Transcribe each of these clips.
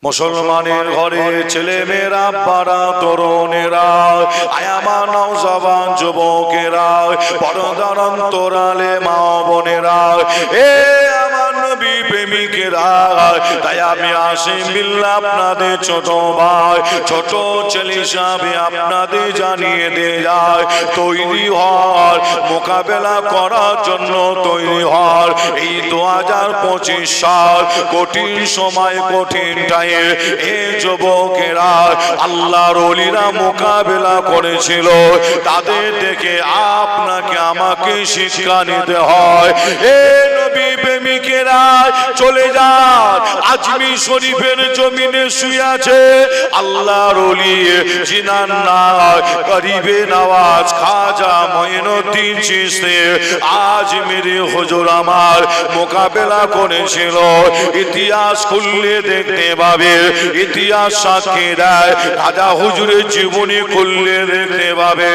মুসলমানের ঘরে ছেলে মেয়েরা, বাড়া তরুণেরা, আয়ামা নওজওয়ান যুবকেরা, পর্দার অন্তরালে মা বোনেরা, এ আমার নবী প্রেমিকেরা, তাই আমি আসিম বিল্লাহ আপনাদের ছোট ভাই, ছোট ছেলে হিসাবে আপনাদের জানিয়ে দিয়ে যায়, তৈরি হওয়ার, মোকাবেলা করার জন্য তৈরি হওয়ার। এই 2025 সাল কঠিন সময়, কঠিন টাইম, এ যুবকেরা আল্লাহর ওলিরা মোকাবেলা করেছিল, তাদের দেখে আপনাকে আমাকে শিক্ষা নিতে হয়। এ নবী প্রেমিকেরা চলে যান, আজমির শরীফের জমিনে শুয়ে আছে আল্লাহর ওলি জিনার নাম গরিবে নওয়াজ খাজা মঈনুদ্দিন চিশতি আজমিরি হুজুর আমার মোকাবেলা করেছিল। ইতিহাস খুললে দেখতে পাবে, ইতিহাস সাক্ষী দেয়, খাজা হুজুরের জীবনী খুললে দেখতে পাবে,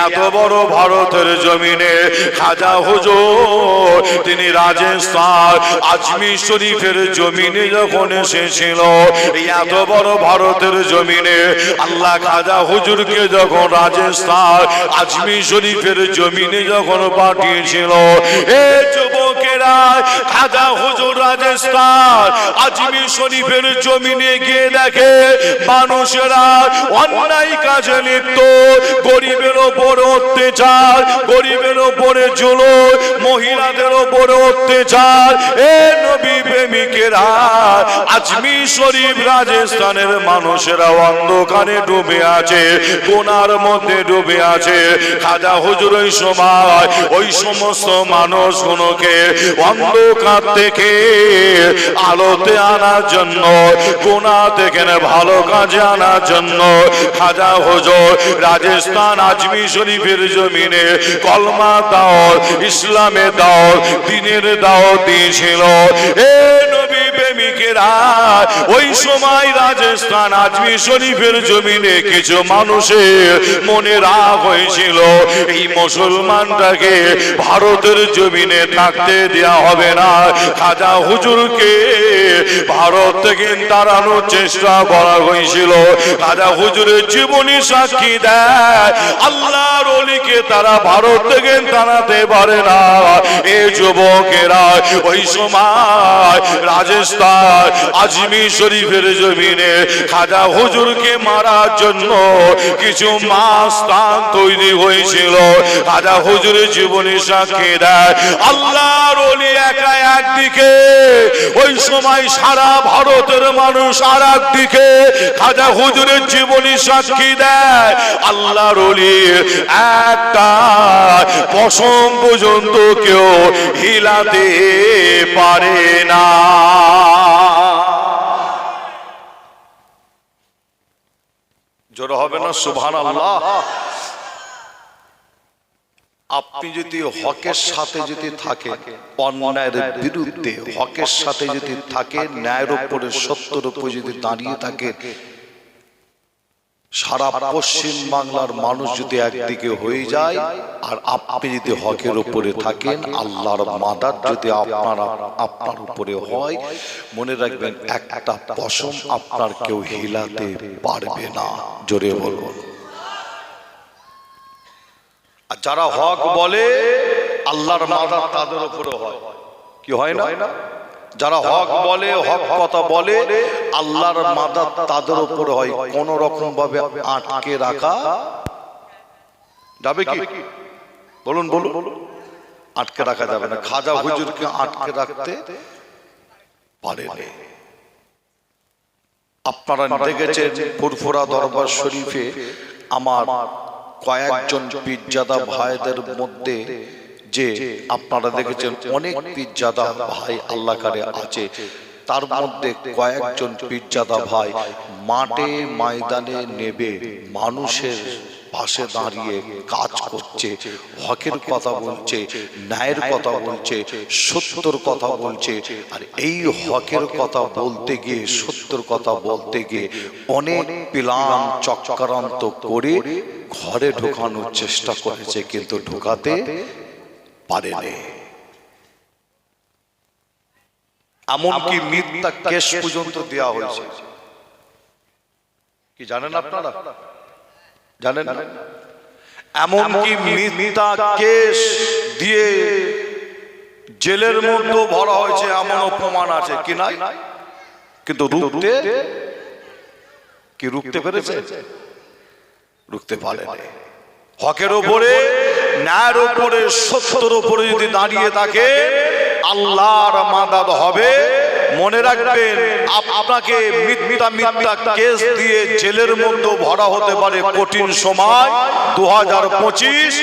এত বড় ভারতের জমিনে খাজা হুজুর তিনি রাজস্থান আজমির শরীফের জমিনে যখন এসেছিল, এত বড় ভারতের জমিনে আল্লাহ খাজা হুজুরকে যখন রাজস্থান আজমির শরীফের জমিনে যখন পাঠিয়েছিল, এ যুবকেরা খাজা হুজুর রাজস্থান আজমির শরীফের জমিনে গিয়ে দেখে মানুষেরা অন্যায় কাজে লিপ্ত, গরিবের ওপরে অত্যাচার, গরিবের ওপরে জুলুম, মহিলাদের ওপরে অত্যাচার। এ নবী প্রেমিকেরা আজমির শরীফ রাজস্থানের মানুষেরা অন্ধকারে ডুবে আছে, গুনার মধ্যে ডুবে আছে। খাজা হুজুর ওই সময় ওই সমস্ত মানুষগুলোকে অন্ধকার থেকে আলোতে আনার জন্য, গুনাহ থেকে ভালো কাজে আনার জন্য খাজা হুজুর রাজস্থান আজমির শরীফের জমিনে কলমা দাওয়াত, ইসলামে দাওয়াত, দ্বীনের দাওয়াত দিয়েছিল। এ নবী প্রেমিকেরা ওই সময় রাজস্থান আজমির শরীফের জমিনে কিছু মানুষের মনে রাগ হয়েছিল, এই মুসলমানটাকে ভারতের জমিনে থাকতে দেয়া হবে না, খাজা হুজুরকে ভারত থেকে তাড়ানোর চেষ্টা করা হয়েছিল। খাজা হুজুরের জীবনী সাক্ষী দেয় আল্লাহর ওলিকে তারা ভারত থেকে তাড়াতে পারে না। এ যুবকেরা ওই সময় রাজস্থান আজমির শরীফের জমিনে খাজা হুজুরকে মারার জন্য কিছু মাস্তান তৈরি হয়েছিল। খাজা হুজুরের জীবনী সাক্ষী দেয় আল্লাহর ওলি একা একদিকে, ওই সময় সারা ভারতের মানুষ আর একদিকে। খাজা হুজুরের জীবনী সাক্ষী দেয় আল্লাহর ওলি একটা পশম পর্যন্ত কেউ হিলাতে পারে না। জোর হবে না সুবহানাল্লাহ। আপনি যদি হকের সাথে যদি থাকে, অন্যায়ের বিরুদ্ধে হকের সাথে যদি থাকে, ন্যায়ের উপরে সত্যের উপরে যদি দাঁড়িয়ে থাকে, সারা পশ্চিম বাংলার মানুষ যদি একদিকে হয়ে যায় আর আপনি যদি হকের উপরে থাকেন, আল্লাহর মাদার যদি আপনার উপরে হয়, মনে রাখবেন একটা পশম আপনার কেউ হিলাতে পারবে না। জোরে বলুন। আর যারা হক বলে আল্লাহর মাদার তাদের উপরে হয়, কি হয় না? যারা হক বলে, হক কথা বলে, আল্লাহর মাদার তাদের উপরে হয়। কোন রকম ভাবে আটকে রাখা যাবে কি? বলুন বলুন। আটকে রাখা যাবে না। খাজা হুজুরকে আটকে রাখতে পারেনি। আপনারা দেখেছেন ফুরফুরা দরবার শরীফে আমার কয়েকজন পীরজাদা ভাইদের মধ্যে যে আপনারা দেখেছেন অনেক পীরজাদা ভাই আল্লাহ কারে আছে, তার মধ্যে কয়েকজন পীরজাদা ভাই মাঠে ময়দানে নেবে মানুষের পাশে দাঁড়িয়ে কাজ করছে, হকের কথা বলছে, ন্যায়ের কথা বলছে, সত্যর কথা বলছে। আর এই হকের কথা বলতে গিয়ে, সত্যর কথা বলতে গিয়ে অনেক প্ল্যান চক্রান্ত করে ঘরে ঢোকানোর চেষ্টা করেছে, কিন্তু ঢোকাতে পারেনি। এমনকি মিথ্যা কেস পর্যন্ত দেওয়া হয়েছে। কি জানেন আপনারা? জানেন না? এমনকি মিথ্যা কেস দিয়ে জেলের মধ্যে ভরা হয়েছে এমনও প্রমাণ আছে কি নাই? কিন্তু রুখতে পেরেছে? রুখতে পারেনি। হকের উপরে, ন্যায়ের উপরে, সত্যের উপরে যদি দাঁড়িয়ে থাকে আল্লাহর মাদাদ হবে। মনে রাখবেন, আপনাকে মিথ্যা কেস দিয়ে জেলের মধ্যে ভরা হতে পারে কঠিন সময় 2025।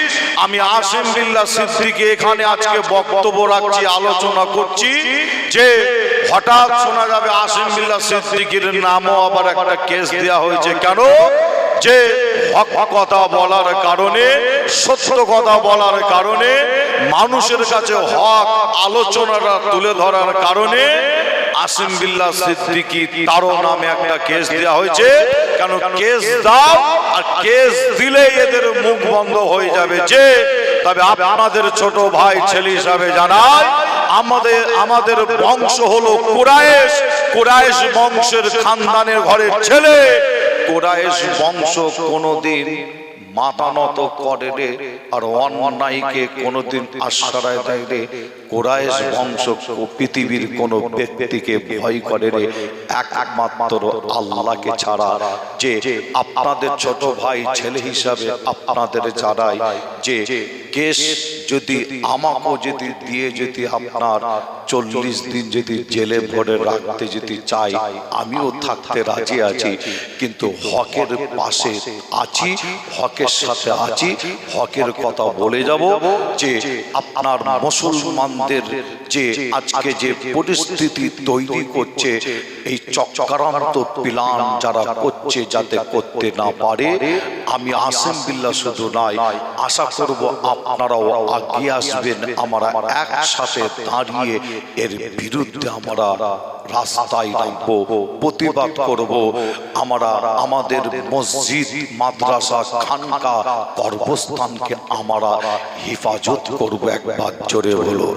আমি আসিম বিল্লাহ সিদ্দিকী এখানে আজকে বক্তব্য রাখছি, আলোচনা করছি যে হঠাৎ শোনা যাবে আসিম বিল্লাহ সিদ্দিকীর নামও আবার একটা কেস দেওয়া হয়েছে। কেন? যে হক কথা বলার কারণে, সত্য কথা বলার কারণে, মানুষের কাছে হক আলোচনাটা তুলে ধরার কারণে আসিম বিল্লাহ সিদ্দিকী তারও নামে একটা কেস দেওয়া হয়েছে। কেন? কেস দাও, আর কেস দিলে এদের মুখ বন্ধ হয়ে যাবে। যে তবে আপনাদের ছোট ভাই ছেলে হিসাবে জানায়, আমাদের বংশ হলো কুরাইশ। কুরাইশ বংশের খানদানের ঘরের ছেলে। কুরাইশ বংশ কোনদিন মাথা নত করে রে, আর অন্যায়কে কোনদিন আশ্রয় দেয় রে। কুরাইশ বংশ পৃথিবীর কোন ব্যক্তিকে ভয় করে রে একমাত্র আল্লাহকে ছাড়া। যে আপনাদের ছোট ভাই ছেলে হিসাবে আপনাদের জানাই যে কেস যদি আমাকেও যদি দিয়ে যদি আপনার 40 দিন যদি জেলে ভরে রাখতে যদি চাই, আমিও থাকতে রাজি আছি। কিন্তু হকের পাশে আছি, হকের সাথে আছি, হকের কথা বলে যাব। যে আপনার মুসলমানদের যে আজকে যে পরিস্থিতি তৈরি করছে, এই চক্রান্ত প্ল্যান যারা করছে যাতে করতে না পারে, আমি আসিম বিল্লাহ শুধু নয়, আশা করব আপনারাও আগিয়ে আসবেন। আমরা একসাথে দাঁড়িয়ে এর বিরুদ্ধে আমরা রাস্তায় নামবো, প্রতিবাদ করব। আমরা আমাদের মসজিদ, মাদ্রাসা, খানকা, কর্মস্থানকে আমরা হেফাজত করব। একবার জোরে বলো।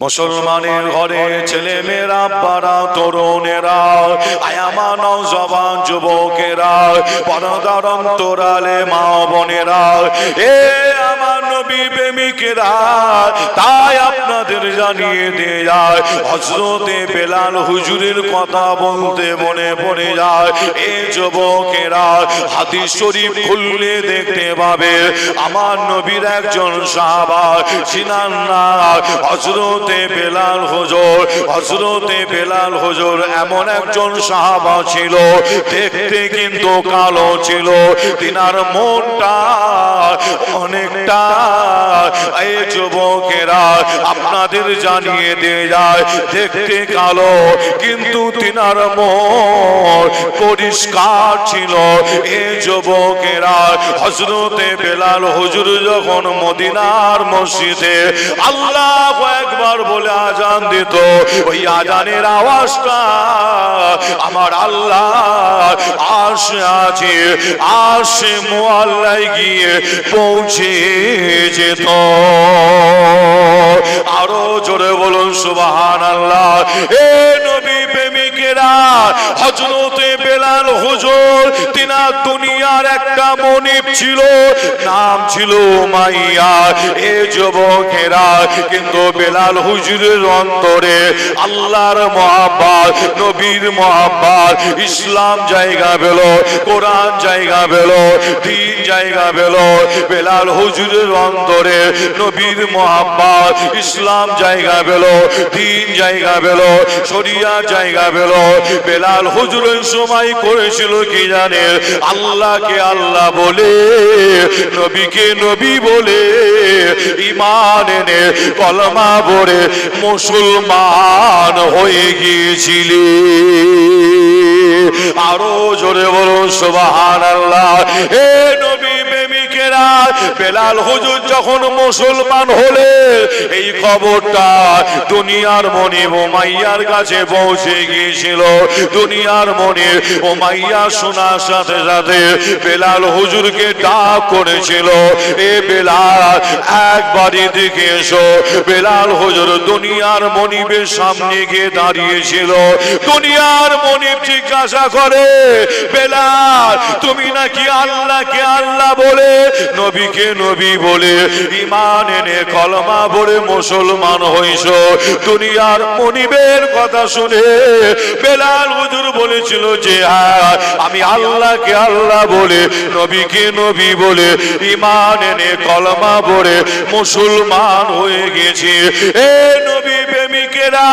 মুসলমানের ঘরে ছেলে মেয়েরা, বাড়া তরুণেরা, আয়ামা নওজওয়ান যুবকেরা, পর্দার অন্তরালে মা বোনেরা, এ আমার নবী প্রেমিকেরা, তাই আপনাদের জানিয়ে দিয়ে যায়, হযরতে বেলাল হুজুরের কথা বলতে মনে পড়ে যায়। এ যুবকেরা, হাদিস শরীফ খুললে দেখতে পাবে আমার নবীর একজন সাহাবা ছিলেন না হযরতে বেলাল হুজুর। হযরতে বেলাল হুজুর এমন একজন সাহাবা ছিল, দেখতে কিন্তু কালো ছিল, তিনার মনটা অনেকটা। এই যুবকেরা, আপনাদের জানিয়ে দিয়ে যায়, দেখতে কালো কিন্তু তিনার মন পরিষ্কার ছিল। এই যুবকেরা, হযরতে বেলাল হুজুর যখন মদিনার মসজিদে আল্লাহু আকবার বলে আজান দিত, ওই আজানের আওয়াজটা আমার আল্লাহ আরশে আছে, আরশে মুআল্লায় গিয়ে পৌঁছে যেত। আরো জোরে বলুন সুবহানাল্লাহ। এ নবী প্রেমিকেরা, হযরতে বেলাল হুজুর তিনার দুনিয়ার একটা মনিব ছিল, নাম ছিল উমাইয়া। এ যুবকেরা, কিন্তু বেলাল হুজুরের অন্তরে আল্লাহর মহব্বত, নবীর মহব্বত, ইসলাম জায়গা পেল, কোরআন জায়গা পেল, দ্বীন জায়গা পেল। বেলাল হুজুরের অন্তরে নবীর মহব্বত, ইসলাম জায়গা পেল, দ্বীন জায়গা পেল, শরিয়া জায়গা পেল। বেলাল হুজুরের সময় করেছিল কি জানেন? আল্লাহকে আল্লাহ বলে, নবীকে নবী বলে, ঈমান এনে কলমা পড়ে মুসলমান হয়ে গিয়েছিলি। আরো জোরে বলুন সুবহানাল্লাহ। হে নবী প্রেমিকেরা, বেলাল হুজুর যখন মুসলমান হলে এই খবরটা দুনিয়ার মনিব উমাইয়ার কাছে পৌঁছে গিয়েছিল। দুনিয়ার মনিব উমাইয়া শোনার সাথে সাথে বেলাল হুজুরকে ডাক করেছিল, এ বেলাল একবার এদিকে এসো। বেলাল হুজুর দুনিয়ার মনিবের সামনে গিয়ে দাঁড়িয়েছিল। দুনিয়ার মনিব জিজ্ঞাসা করে, বেলাল তুমি নাকি আল্লাহকে আল্লাহ বলে, নবীকে নবী বলে ঈমান এনে কলমা পড়ে মুসলমান হইছ। দুনিয়ার মনিবের কথা শুনে বেলাল হুজুর বলেছিল যে হ্যাঁ, আমি আল্লাহকে আল্লাহ বলে, নবীকে নবী বলে ঈমান এনে কলমা পড়ে মুসলমান হয়ে গেছি। এ নবী প্রেমিকেরা,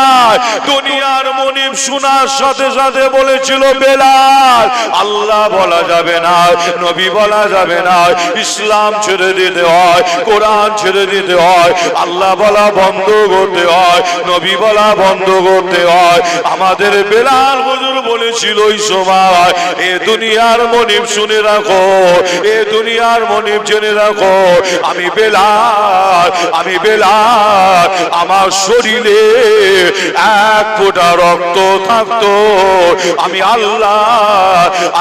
দুনিয়ার মনিব শোনার সাথে সাথে বলেছিল, বেলাল আল্লাহ বলা যাবে না, নবী বলা যাবে না, ইসলাম ছেড়ে দিতে হয়, কোরআন ছেড়ে দিতে হয়, আল্লাহ বলা বন্ধ করতে হয়, নবী বলা বন্ধ করতে হয়। আমাদের বেলাল হুজুর বলেছিল ওই সময়, এ দুনিয়ার মনিব শুনে রাখো, এ দুনিয়ার মনিব জেনে রাখো, আমি বেলাল আমার শরীরে এক ফোঁটা রক্ত থাকতো, আমি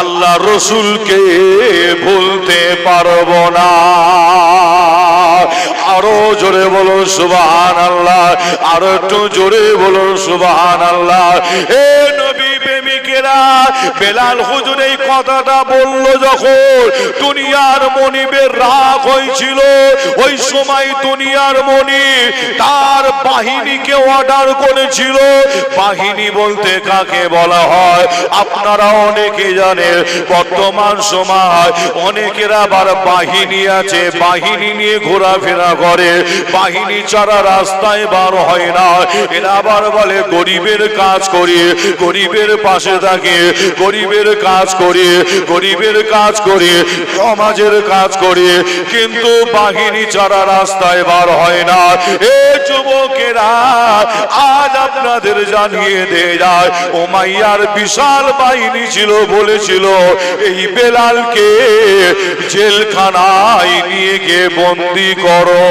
আল্লাহ রসুলকে ভুলতে পারবো না। আরো জোরে বলুন সুবহানাল্লাহ, আরো একটু জোরে বলুন সুবহানাল্লাহ। এ নবী প্রেমিকেরা, বেলাল হুজুর এই কথাটা বলল যখন দুনিয়ার মনিবের রাগ হয়েছিল, ওই সময় দুনিয়ার মনিব তার বাহিনীকে অর্ডার করেছিল। বাহিনী বলতে কাকে বলা হয় আপনারা অনেকে জানেন। বর্তমান সময় অনেকের আবার বাহিনী আছে, বাহিনী নিয়ে ঘোরাফেরা করে, বাহিনী ছাড়া রাস্তায় বার হয় না। এরা আবার বলে গরিবের কাজ করি, গরিবের পাশে থাকি, গরিবের কাজ করি, গরিবের কাজ করি, সমাজের কাজ করি, কিন্তু বাহিনী ছাড়া রাস্তায় বার হয় না। এ যুবকেরা, আজ আপনাদের জানিয়ে দিয়ে যায়, উমাইয়ার বিশাল বাহিনী ছিল, বলেছিল এই বেলালকে জেলখানায় নিয়ে গিয়ে বন্দি করো।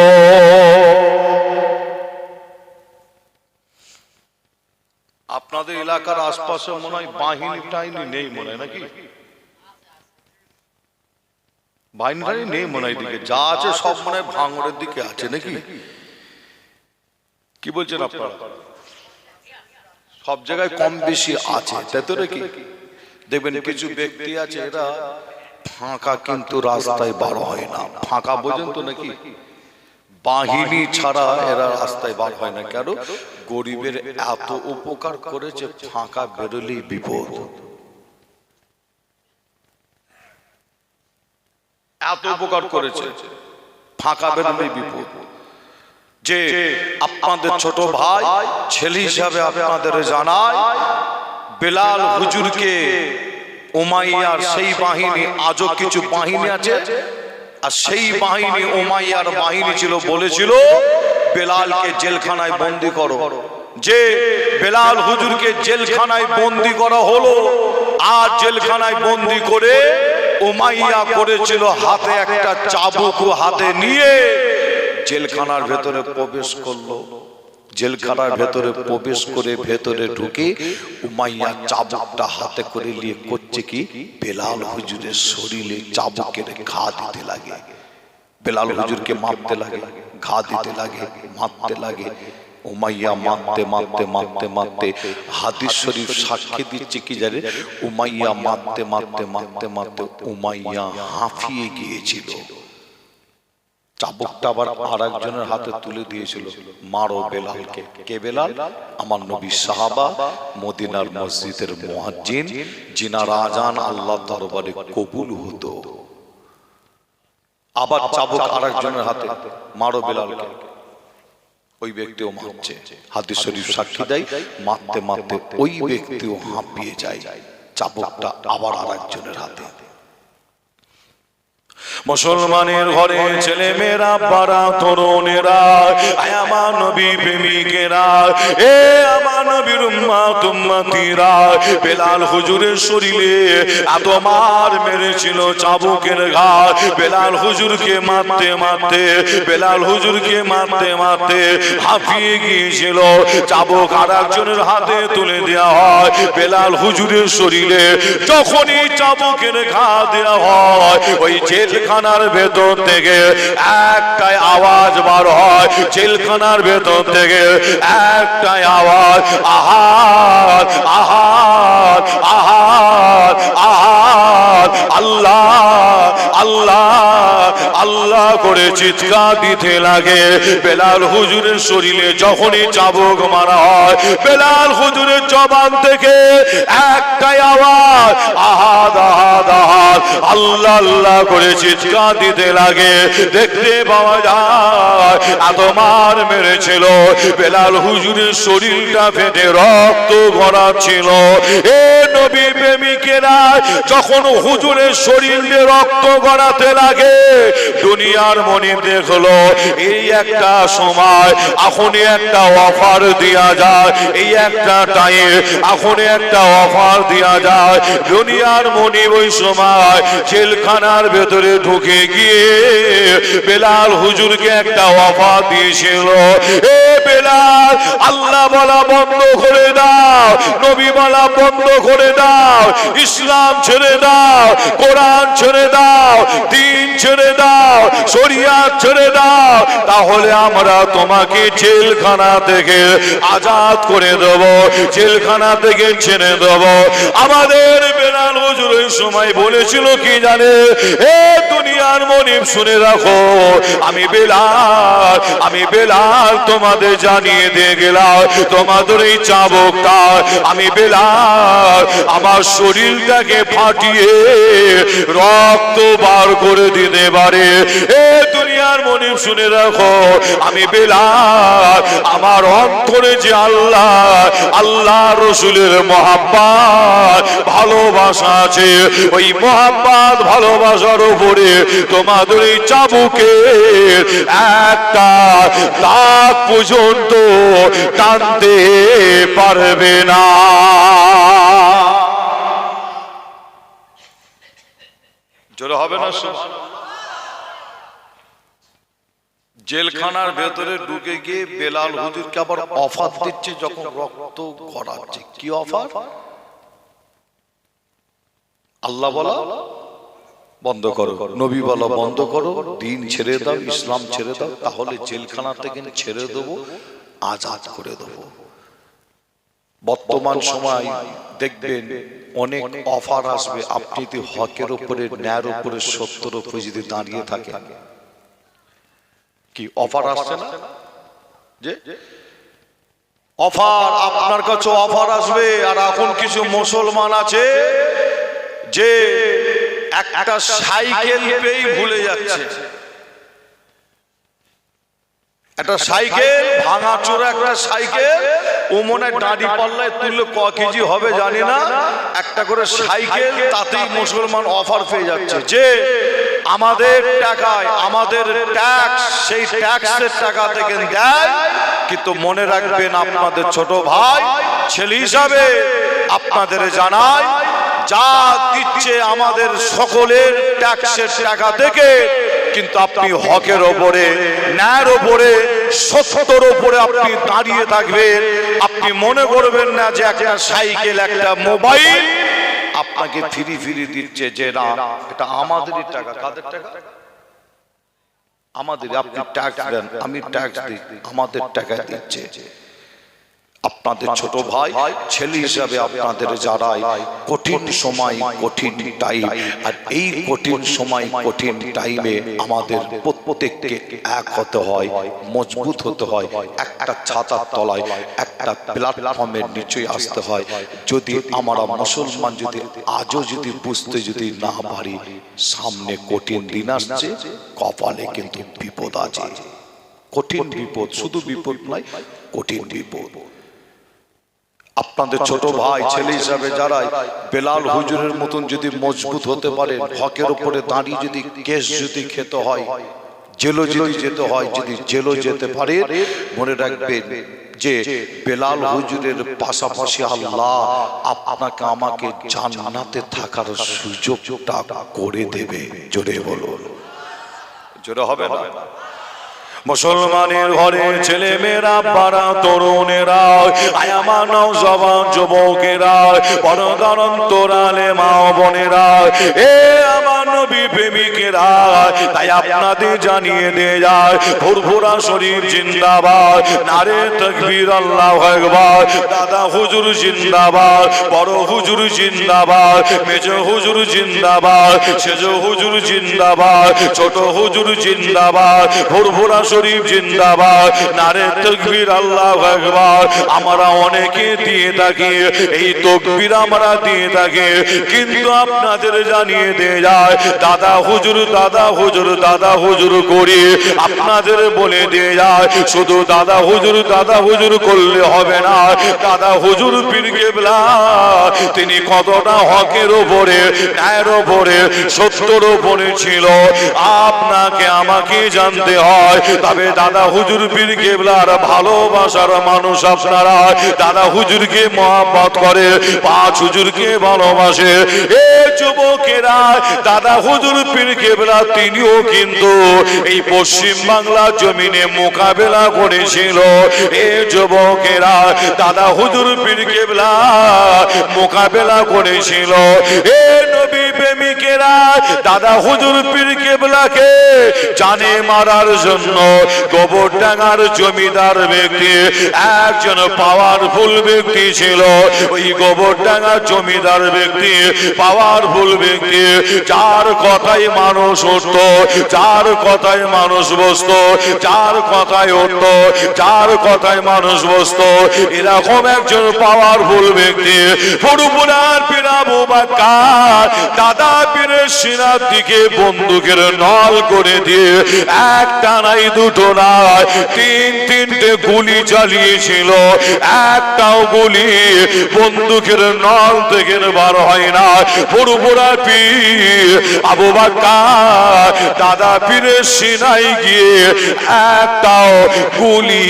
আপনাদের এলাকার আশপাশে মনে হয় বাহিনী টাইনি নেই, মনে হয় নাকি? বাহিনী টাইনি নেই মনে হয়, দিকে যা আছে সব মনে হয় ভাঙড়ের দিকে আছে নাকি? কি বলছেন আপনারা? সব জায়গায় কম বেশি আছে, তাই তো নাকি? দেখবেন কিছু ব্যক্তি আছে এরা ফাঁকা কিন্তু রাস্তায় বার হয় না। ফাঁকা বোঝেন তো নাকি? বাহিনী ছাড়া এরা রাস্তায় বার হয় না। কেন? গরিবের এত উপকার করেছে, ফাঁকা বেরোলেই বিপদ। এত উপকার করেছে, ফাঁকা বেরোলেই বিপদ। যে আপনাদের ছোট ভাই ছেলে হিসাবে আপনাদের জানায়, বেলাল হুজুরকে উমাইয়ার সেই বাহিনী, আজও কিছু বাহিনী আছে, আর সেই বাহিনী উমাইয়ার বাহিনী ছিল, বলেছিল বেলালকে জেলখানায় বন্দি করো। যে বেলাল হুজুরকে জেলখানায় বন্দি করা হলো, আর জেলখানায় বন্দি করে উমাইয়া করেছিল হাতে একটা চাবুক হাতে নিয়ে জেলখানার ভেতরে প্রবেশ করলো। জেলখানার ভেতরে প্রবেশ করে ভেতরে ঢুকে উমাইয়া চাবুকটা হাতে করে নিয়ে করছে কি, বেলাল হুজুরের শরীরে চাবুকের ঘা দিতে লাগে, বেলাল হুজুরকে মারতে লাগে, ঘা দিতে লাগে, মারতে লাগে। উমাইয়া মারতে মারতে মারতে মারতে, হাদিস শরীফ সাক্ষী দিচ্ছে কি জানে, উমাইয়া মারতে মারতে মারতে মারতে উমাইয়া হাঁফিয়ে গিয়েছিল। চাবুকটা আবার আর একজনের হাতে তুলে দিয়েছিল, মারো বেলালকে। কে বেলাল? আমার নবী সাহাবা, মদিনার মসজিদের মুয়াজ্জিন, যিনার আজান আল্লাহর দরবারে কবুল হতো। আবার চাবুক আর একজনের হাতে, মারো বেলালকে। ওই ব্যক্তিও মারছে, হাদিস শরীফ সাক্ষী দেয়, মারতে মারতে ওই ব্যক্তিও হাঁপিয়ে যায়, চাবুকটা আবার আর একজনের হাতে। মুসলমানের ঘরে ছেলে মেয়েরা, পাড়া তরুণেরা, আমার নবী প্রেমিকেরা, এ আমার নবীর উম্মত উম্মতিরা বেলাল হুজুরের শরীরে এত মার মেরেছিল চাবুকের ঘাত। বেলাল হুজুরকে মারতে মারতে বেলাল হুজুরকে মারতে মারতে হাঁপিয়ে গিয়েছিল। চাবুক আর একজনের হাতে তুলে দেওয়া হয়। বেলাল হুজুরের শরীরে যখনই চাবুকের ঘা দেওয়া হয় ওই জেলখানার ভেতর থেকে একটাই আওয়াজ বার হয়। জেলখানার ভেতর থেকে একটাই আওয়াজ, আহাদ আহাদ আহাদ আহাদ, আল্লাহ আল্লাহ আল্লাহ করে চিৎকার দিতে লাগে। বেলাল হুজুরের শরীরে যখনই চাবুক মারা হয় বেলাল হুজুরের জবান থেকে একটাই আওয়াজ, আহাদ আহাদ আহাদ, আল্লাহ আল্লাহ করে চিৎকার দিতে লাগে। দেখতে পাওয়া যায় এত মার মেরেছিল বেলাল হুজুরের শরীরটা ফেটে রক্ত গড়াচ্ছিল। এ নবী প্রেমিকেরা যখন হুজুরের শরীরে রক্ত গড়াতে লাগে দুনিয়ার মনি দেখলো এই একটা সময় এখনই একটা অফার দেয়া যায়, এই একটা টাইম এখনই একটা অফার দেয়া যায়। দুনিয়ার মনি ওই সময় জেলখানার ভেতরে ঢুকে গিয়ে বেলাল হুজুরকে একটা অফার দিয়েছিল, এ বেলাল আল্লাহ বলা বন্ধ করে দাও, নবী বলা বন্ধ করে দাও, ইসলাম ছেড়ে দাও, কোরআন ছেড়ে দাও, দ্বীন ছেড়ে দাও, শরিয়াত ছেড়ে দাও, তাহলে আমরা তোমাকে জেলখানা থেকে আজাদ করে দেব, জেলখানা থেকে ছেড়ে দেব। আমাদের বেলাল হুজুর ওই সময় বলেছিল কি জানে, এ দুনিয়ার মনিব শুনে রাখো, আমি বেলাল তোমাদের জানিয়ে দিয়ে গেলাম তোমাদের এই চাবুকটা আমি বেলাল আমার শরীরটাকে ফাটিয়ে রক্ত বার করে দিতে পারে। এ দুনিয়ার মনিব শুনে রাখো, আমি বেলাল আমার অন্তরে যে আল্লাহ রসুলের মহাব্বত ভালোবাসা আছে ওই মহাব্বত ভালোবাসার উপরে তোমাদের এই চাবুকের একটা দাগ পর্যন্ত টানতে পারবে না। জোরে হবে না? জেলখানার ভেতরে ঢুকে গিয়ে বেলাল হুজুরকে আবার অফার দিচ্ছে যখন রক্ত গড়াচ্ছে। কি অফার? আল্লাহ বলা বন্ধ করো, নবী বলা বন্ধ করো, দ্বীন ছেড়ে দাও, ইসলাম ছেড়ে দাও, তাহলে জেলখানা থেকে ছেড়ে দেবো, আজাদ করে দেবো। বর্তমান সময় দেখবেন অনেক অফার আসবে। আপনি যদি হকের উপরে, ন্যায়ের উপরে, সত্যের উপরে যদি দাঁড়িয়ে থাকেন, কি অফার আসছে না? যে অফার আপনার কাছে অফার আসবে। আর এখন কিছু মুসলমান আছে যে একটা সাইকেল পেয়েই ভুলে যাচ্ছে। একটা সাইকেল ভাঙাচোরা একটা সাইকেল, ও মনে হয় দাঁড়ি পাল্লায় তুললে ক কেজি হবে জানি না, একটা করে সাইকেল, তাতেই মুসলমান অফার পেয়ে যাচ্ছে যে আমাদের টাকায় আমাদের ট্যাক্স, সেই ট্যাক্সের টাকা থেকে দেয়। কিন্তু মনে রাখবেন আপনাদের ছোট ভাই ছেলে হিসাবে আপনাদের জানাই, যা দিচ্ছে আমাদের সকলের ট্যাক্সের টাকা থেকে, কিন্তু আপনি হকের ওপরে, ন্যায়ের ওপরে, সত্যের ওপরে আপনি দাঁড়িয়ে থাকবেন। আপনি মনে করবেন না যে একটা সাইকেল, একটা মোবাইল আপনাকে ফ্রি ফ্রি দিচ্ছে, যে না এটা আমাদেরই টাকা। কাদের টাকা? আমাদের। আপনি ট্যাক্স দেন, আমি ট্যাক্স দিই, আমাদের টাকা দিচ্ছে। আপনাদের ছোট ভাই ছেলে হিসাবে আপনাদের যারা কঠিন সময়, কঠিন টাইম, আর এই কঠিন সময়, কঠিন টাইমে আমাদের প্রত্যেককে এক হতে হয়, মজবুত হতে হয়, একটা ছাতার তলায়, একটা প্ল্যাটফর্মের নিচে আসতে হয়। যদি আমরা মুসলমান যদি আজও যদি বুঝতে যদি না পারি, সামনে কঠিন দিন আসছে, কপালে কিন্তু বিপদ আছে। কঠিন বিপদ, শুধু বিপদ নয়, কঠিন বিপদ। আপনাদের ছোট ভাই ছেলে হিসাবে যারা বেলাল হুজুরের মতন যদি মজবুত হতে পারে, হকের উপরে দাঁড়িয়ে যদি কেস যদি খেতে হয়, জেলও যদি যেতে হয়, যদি জেলও যেতে পারে, মনে রাখবেন যে বেলাল হুজুরের পাশাপাশি আল্লাহ আপনাকে আমাকে জান্নাতে থাকার সুযোগটা করে দেবে। জোরে বলুন, জোরে হবে না? মুসলমানের ঘরে ছেলে মেয়েরা, বাড়া তরুণেরা, আমার নওজওয়ান যুবকেরা, বড়-দরন্তরালে মা বোনেরা, এ আমার নবী প্রেমিকেরা, তাই আপনাদের জানিয়ে দিয়ে যায়, ফুরফুরা শরীফ জিন্দাবাদ, নারে তাকবীর, আল্লাহু আকবার। দাদা হুজুর জিন্দাবাদ, বড় হুজুর জিন্দাবাদ, মেজ হুজুর জিন্দাবাদ, সেজ হুজুর জিন্দাবাদ, ছোট হুজুর জিন্দাবাদ, ফুরফুরা শরীফ জিন্দাবাদ, নারে তাকবীর, আল্লাহু আকবার। আমরা অনেকে দিয়ে থাকি এই তাকবীর, আমরা দিয়ে থাকি, কিন্তু আপনাদের জানিয়ে দিয়ে যায় দাদা হুজুর, দাদা হুজুর, দাদা হুজুর করি। আপনাদের বলে দিয়ে যায় শুধু দাদা হুজুর, দাদা হুজুর করলে হবে না। দাদা হুজুর পীর কেবলা তিনি কতটা হকের উপরে, ন্যায়ের উপরে, সত্যের উপরে ছিল, আপনাকে আমাকে জানতে হয়। তবে দাদা হুজুর পীর কেবলার ভালোবাসার মানুষ আপনারা দাদা হুজুরকে মহব্বত করে, পাঁচ হুজুরকে ভালোবাসে। এ যুবকেরা, দাদা হুজুর পীর কেবলা তিনিও কিন্তু এই পশ্চিম বাংলা জমিনে মোকাবেলা করেছিল। এ যুবকেরা, দাদা হুজুর পীর কেবলা মোকাবেলা করেছিল। এ নবী প্রেমিকেরা, দাদা হুজুর পীর কেবলাকে জানে মারার জন্য গোবরডাঙ্গার জমিদার ব্যক্তি একজন পাওয়ারফুল ব্যক্তি ছিল। ওই গোবরডাঙ্গার জমিদার ব্যক্তি পাওয়ারফুল ব্যক্তি, যার কথাই মানুষ উঠত, যার কথাই মানুষ বসত, যার কথাই উঠত, যার কথাই মানুষ বসত, এরকম একজন পাওয়ারফুল ব্যক্তি। ফুরফুরার পীর আবু বকর দাদা পীরের সিনার দিকে বন্দুকের নল করে দিয়ে একটা নাই, দুটো নাই, তিনটে গুলি চালিয়েছিল। একটাও গুলি বন্দুকের নল থেকে বার হয় না। ফুরফুরা পীর আবু বকর দাদা পীরের সিনাই গিয়ে একটাও গুলি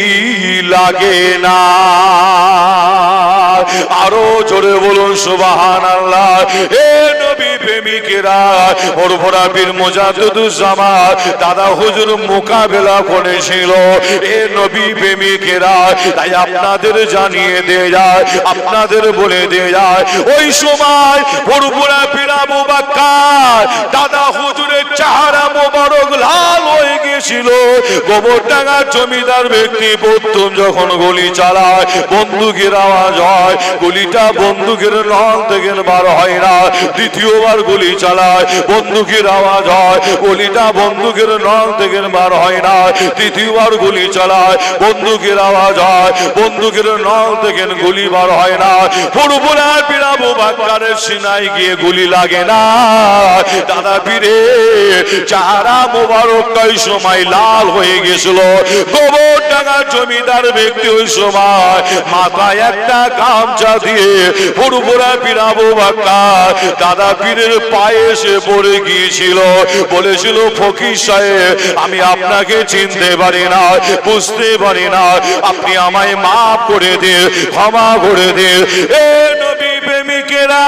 লাগে না। আরো জোরে বলুন সুবহানাল্লাহ। এ নবী প্রেমিকেরা, ফুরফুরা পীর মুজাদ্দিদুজ্জামান দাদা হুজুর মোকাবেলা করেছিল। এ নবী প্রেমিকেরা, তাই আপনাদের জানিয়ে দিয়ে যায়, আপনাদের বলে দিয়ে যায়, ওই সময় ফুরফুরা পীর আবু বকর দাদা হুজুরের চেহারা মোবারক লাল হয়ে গিয়েছিল। গোবরডাঙ্গার জমিদার ব্যক্তি প্রথম যখন গুলি চালায়, বন্দুকের আওয়াজ হয়, গুলিটা বন্দুকের নল থেকে বার হয় না। দ্বিতীয়বার গুলি চালায়, বন্দুকের আওয়াজ হয়, গুলিটা বন্দুকের নল থেকে বার হয় না। তৃতীয়বার গুলি চালায়, বন্দুকের আওয়াজ হয়, বন্দুকের নল থেকে গুলি বার হয় না। ফুরফুরা পীর আবু বকরের সিনায় গিয়ে গুলি লাগে না। দাদা পীরে চেহারা মোবারক ওই সময় লাল হয়ে গেছিল। গোবরডাঙ্গার জমিদার ব্যক্তি ওই সময় মাথায় একটা গামছা দিয়ে ফুরফুরা পীর আবু বকর দাদা পীরের পায়ে এসে পড়ে গিয়েছিল। বলেছিল, ফকির সাহেব, আমি আপনাকে চিনতে পারি না, বুঝতে পারি না, আপনি আমায় মাফ করে দিন, ক্ষমা করে দিন। এ নবী প্রেমিকেরা,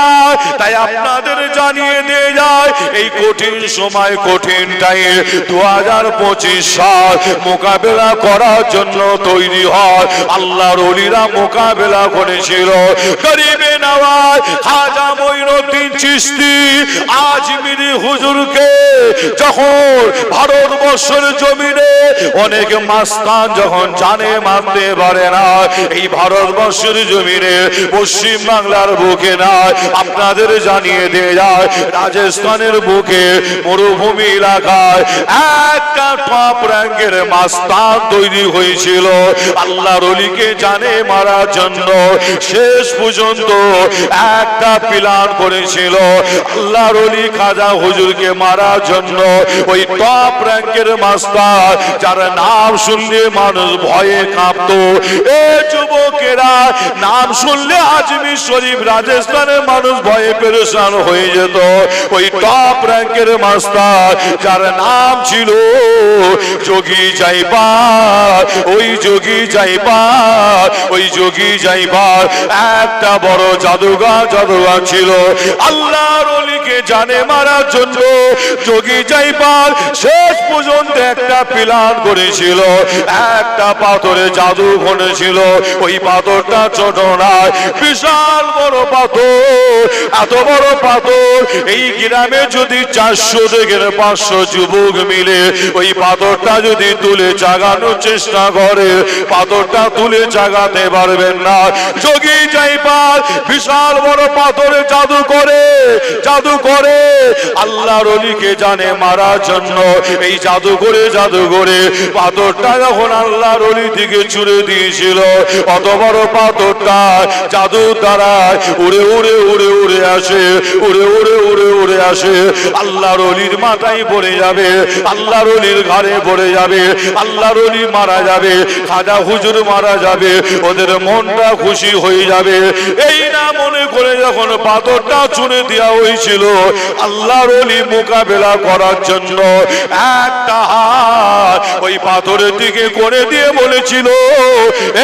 তাই আপনাদের জানিয়ে দিয়ে যায়, এই কঠিন সময়, কঠিন টাইম 2025 সাল মোকাবেলা করার জন্য তৈরি হয়। আল্লাহর ওলিরা মোকাবেলা করেছিল। গরিবে নওয়াজ খাজা মঈনুদ্দিন চিশতি আজমিরি হুজুরকে যখন ভারতবর্ষের জমিনে অনেক মাস্তান যখন জানে মানতে পারে না, এই ভারতবর্ষের জমিনে পশ্চিম বাংলার বুকে না, আপনাদের জানিয়ে দিয়ে যায়, রাজস্থানের বুকে মরুভূমি এলাকায় একটা টপ র্যাঙ্কের মাস্তান তৈরি হয়েছিল আল্লাহর ওলিকে জানে মারার জন্য। শেষ পর্যন্ত একটা প্ল্যান করেছিল আল্লাহর ওলি খাজা হুজুরকে মারার জন্য। ওই টপ র্যাঙ্কের মাস্তান যার নাম শুনলে মানুষ ভয়ে কাঁপতো। এ যুবকেরা, নাম শুনলে আজমির শরীফ রাজস্থানের মানুষ ভয়ে পেরেশান হয়ে যেত। ওই টপ র্যাঙ্কের মাস্টার যার নাম ছিল যোগী জাইপাল, ওই যোগী জাইপাল, ওই যোগী জাইপাল একটা বড় জাদুঘর ছিল। আল্লাহর ওলিকে জানে মারার জন্য যোগী জাইপাল শেষ পর্যন্ত একটা প্ল্যান করেছিল, একটা পাথরে জাদু ঘটেছিল। ওই পাথরটা ছোট নয়, বিশাল বড় পাথর। এত বড় পাথর এই গ্রামে যদি 400 থেকে 500 যুবক মিলে ওই পাথরটা যদি তুলে জাগানোর চেষ্টা করে, পাথরটা তুলে জাগাতে পারবেন না। যোগী জাইপাল বিশাল বড় পাথরে জাদু করে আল্লাহর ওলিকে জানে মারার জন্য এই জাদু করে পাথরটা যখন আল্লাহর ওলি দিকে ছুড়ে দিয়েছিল, অত বড় পাথরটা জাদুর দ্বারা উড়ে আসে আল্লাহর ওলির মাথায় পড়ে যাবে, আল্লাহর ওলির ঘাড়ে পড়ে যাবে, আল্লাহর ওলি মারা যাবে, খাজা হুজুর মারা যাবে, ওদের মনটা খুশি হয়ে যাবে। এই না মনে করে যখন পাথরটা ছুঁড়ে দেওয়া হয়েছিল, আল্লাহর ওলি মোকাবেলা করার জন্য একটা হাত ওই পাথরের দিকে করে দিয়ে বলেছিল,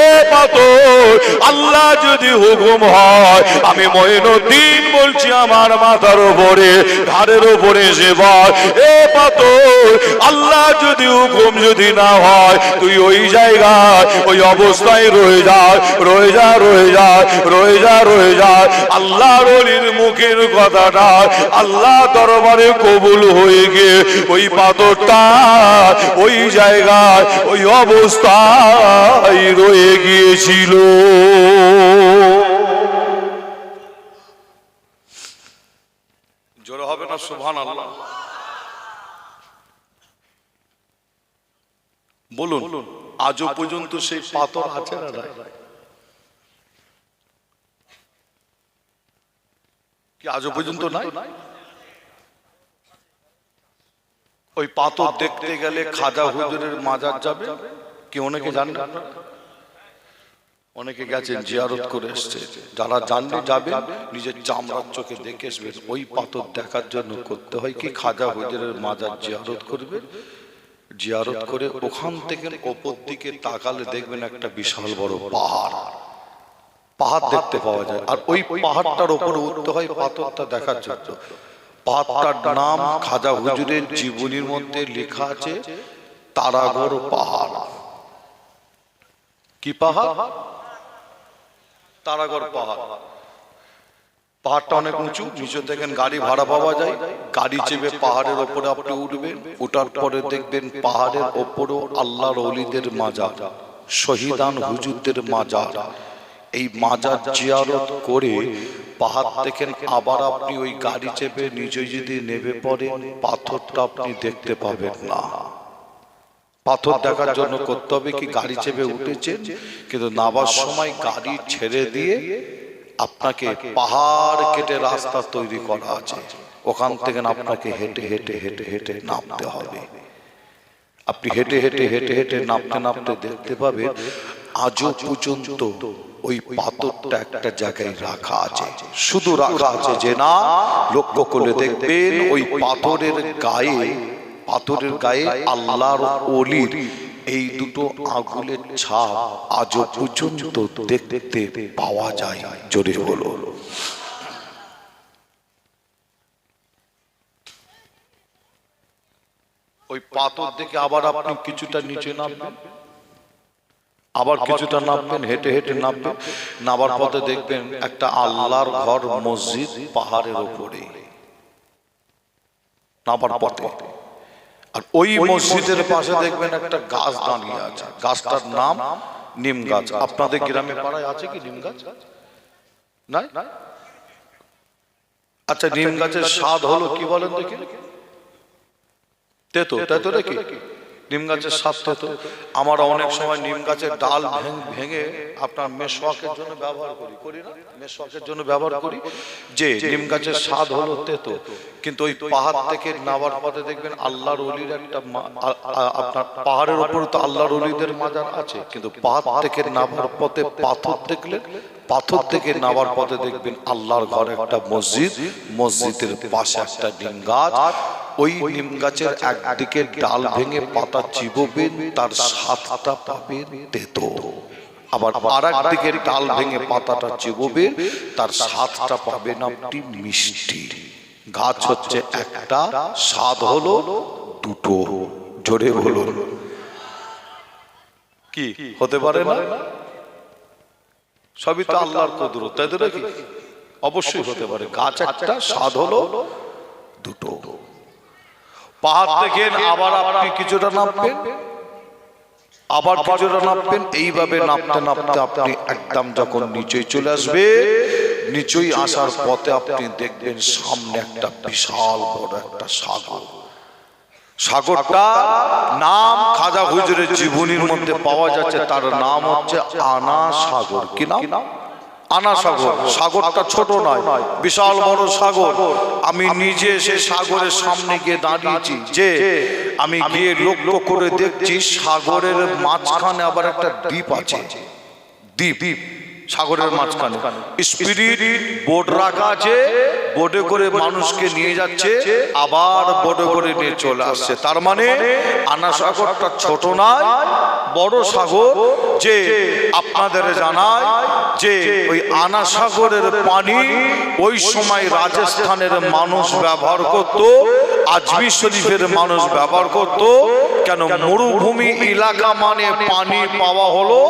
এ পাথর আল্লাহ যদি হুকুম হয় আমি মঈনুদ্দিন বলছি আমার মাথার উপরে ঘাড়ের উপরে সেবার, এ পাথর আল্লাহ যদি হুকুম যদি না হয় তুই ওই জায়গায় ওই অবস্থায় রয়ে যা। আল্লাহর ওলির মুখের কথাটা আল্লাহ দরবারে কবুল হয়ে গিয়ে ওই পাথরটা ওই জায়গায় ওই অবস্থায় রয়ে গিয়েছিল। জোরে হবে না সুবহানাল্লাহ? বলুন, আজও পর্যন্ত সেই পাথর আছে না? কি আজও পর্যন্ত নাই? ওই পাথর দেখতে গেলে খাজা হুজুরের মাজার যাবে কি অনেকে জানেন? অনেকে গেছেন জিয়ারত করে এসছে, যারা জানলে যাবে নিজের চামড়ার চোখে দেখে আসবেন। ওই পাথর দেখার জন্য করতে হয় কি, খাজা হুজুরের মাজার জিয়ারত করবে, জিয়ারত করে ওখান থেকে ওপর দিকে তাকালে দেখবেন একটা বিশাল বড় পাহাড় দেখতে পাওয়া যায়। আর ওই পাহাড়টার উপরে উঠতে হয় পাথরটা দেখার জন্য। পাহাড়টার নাম খাজা হুজুরের জীবনীর মধ্যে লেখা আছে তারাগড় পাহাড়। কি পাহাড়? তারাগড় পাহাড়। পাহাড়টা অনেক উঁচু, নিচে দেখেন গাড়ি ভাড়া পাওয়া যায়, গাড়ি চেপে পাহাড়ের ওপরে আপনি উঠবেন। ওঠার পরে দেখবেন পাহাড়ের ওপরেও আল্লাহর ওলিদের মাজার, শহীদান হুজুরদের মাজার। এই মাজার জিয়ারত করে পাহাড় দেখেন, আবার আপনি ওই গাড়ি চেপে নিচে যদি নেমে পড়েন পাথরটা আপনি দেখতে পাবেন না। পাথর দেখার জন্য করতে হবে কি, গাড়ি চেপে উঠেছেন কিন্তু নামার সময় গাড়ি ছেড়ে দিয়ে আপনাকে পাহাড় কেটে রাস্তা তৈরি করা আছে, ওখান থেকে আপনাকে হেঁটে হেঁটে হেঁটে হেঁটে নামতে হবে। আপনি হেঁটে হেঁটে হেঁটে হেঁটে নামতে দেখতে পাবেন আজও পর্যন্ত ওই পাথরটা একটা জায়গায় রাখা আছে, শুধু রাখা আছে যে না, লক্ষ্য করে দেখবেন ওই পাথরের গায়ে আল্লাহর ওলির এই দুটো আঙুলের ছাপ আজও পর্যন্ত দেখতে পাওয়া যায়। জোরে বলো। ওই পাথর দেখে আবার আপনি কিছুটা নিচে নামবেন, আবার কিছুটা নামবেন, হেঁটে হেঁটে নামবেন। নামার পথে দেখবেন একটা আল্লাহর ঘর মসজিদ পাহাড়ের উপরে নামার পথে। আর ওই মসজিদের পাশে দেখবেন একটা গাছ দাঁড়িয়ে আছে, গাছটার নাম নিম গাছ। আপনাদের গ্রামে পাড়ায় আছে কি নিম গাছ? নাই? আচ্ছা, নিম গাছের স্বাদ হলো কি বলেন দেখি? তেতো নাকি? নিম গাছের স্বাদ তেতো। আমরা অনেক সময় নিম গাছের ডাল ভেঙে আপনার মেশওয়াকের জন্য ব্যবহার করি না, মেশওয়াকের জন্য ব্যবহার করি, যে নিম গাছের স্বাদ হলো তেতো। কিন্তু ওই পাহাড় থেকে নামার পথে দেখবেন আল্লাহর ওলির একটা আপনার পাহাড়ের উপর তো আল্লাহর ওলিদের মাজার আছে, কিন্তু পাহাড় থেকে নামার পথে পাথর দেখলেন, পাথর থেকে নামার পথে দেখবেন আল্লাহর ঘর একটা মসজিদ, মসজিদের পাশে একটা নিম গাছ। ওই নিম গাছের একদিকে ডাল ভেঙে পাতা চিবোবেন, তার স্বাদটা পাবেন তেতো। আবার আরেকদিকে ডাল ভেঙে পাতাটা চিবোবেন, তার স্বাদটা পাবেন আপনি মিষ্টি। গাছ হচ্ছে একটা, স্বাদ হলো দুটো। জোরে বলুন, কি হতে পারে না? সবই তো আল্লাহর কুদরত, তাই তো নাকি? অবশ্যই হতে পারে। গাছ একটা, স্বাদ হলো দুটো। পাহাড় থেকে আবার আপনি কিছুটা নামবেন, আবার কিছুটা নামবেন, এইভাবে নামতে নামতে আপনি একদম যখন নিচে চলে আসবে, নিচেই আসার পথে আপনি দেখবেন সামনে একটা বিশাল বড় একটা সাগর। সাগরটা নাম খাজা হুজুরের জীবনীর মধ্যে পাওয়া যাচ্ছে, তার নাম হচ্ছে আনা সাগর। কি নাম? আনা সাগর। সাগরটা ছোট নয়, বিশাল বড় সাগর। আমি নিজে সে সাগরের সামনে গিয়ে দাঁড়িয়েছি, যে আমি গিয়ে লক্ষ্য করে দেখছি সাগরের মাঝখানে আবার একটা দ্বীপ আছে। দ্বীপ সাগরের মাঝখানে স্পিরিট বোট রাখা আছে, বোটে করে মানুষকে নিয়ে যাচ্ছে, আবার বোটে করে নিয়ে চলে আসছে। তার মানে আনা সাগরটা ছোট নয়, বড় সাগর। যে আপনাদের জানায় যে ওই আনা সাগরের পানি ওই সময় রাজস্থানের মানুষ ব্যবহার করত, আজমির শরীফের মানুষ ব্যবহার করত। কেন? মরুভূমি এলাকা মানে পানি পাওয়া হলো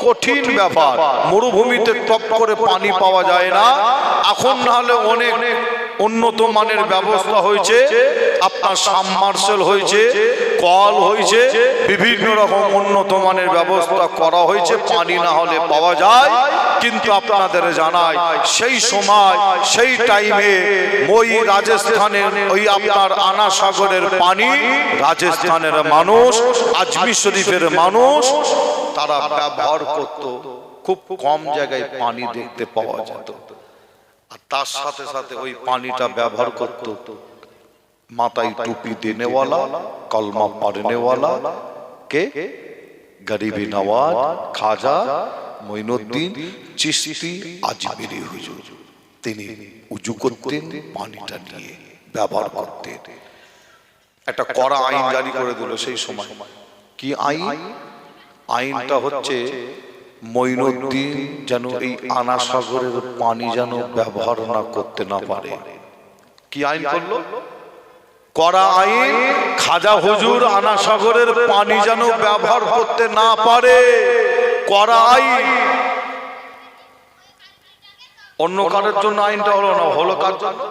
কঠিন ব্যাপার। মরুভূমিতে টপ করে পানি পাওয়া যায় না। এখন না হলে অনেক উন্নত মানের ব্যবস্থা হয়েছে, আপনার সাবমার্সেল হয়েছে, কল হয়েছে, বিভিন্ন রকম উন্নত মানের ব্যবস্থা করা হয়েছে, পানি না হলে পাওয়া যায়। কিন্তু আপনাদের জানাই সেই সময় সেই টাইমে ওই রাজস্থানের ওই আপনার আনা সাগরের পানি রাজস্থানের মানুষ, আজমির শরীফের মানুষ তারা ব্যবহার করত। খুব কম জায়গায় পানি দেখতে পাওয়া যেত। আর তার সাথে সাথে ওই পানিটা ব্যবহার করত মাথায় টুপি দেনেওয়ালা, কলমা পড়নেওয়ালা কে? গরিবি নওয়াজ খাজা মঈনুদ্দিন চিশতি আজমিরি হুজুর। তিনি উজু করতেন, পানিটা নিয়ে ব্যবহার করতেন। একটা কড়া আইন জারি করে দিল সেই সময়। কি আইন? আইনটা হচ্ছে মঈনুদ্দিন যেন এই আনা সাগরের পানি যেন ব্যবহার না করতে না পারে। কি আইন করলো? কড়া আইন, খাজা হুজুর আনা সাগরের পানি যেন ব্যবহার করতে না পারে। কড়া আইন। অন্য কারোর জন্য আইনটা হলো না, হলো কার জন্য?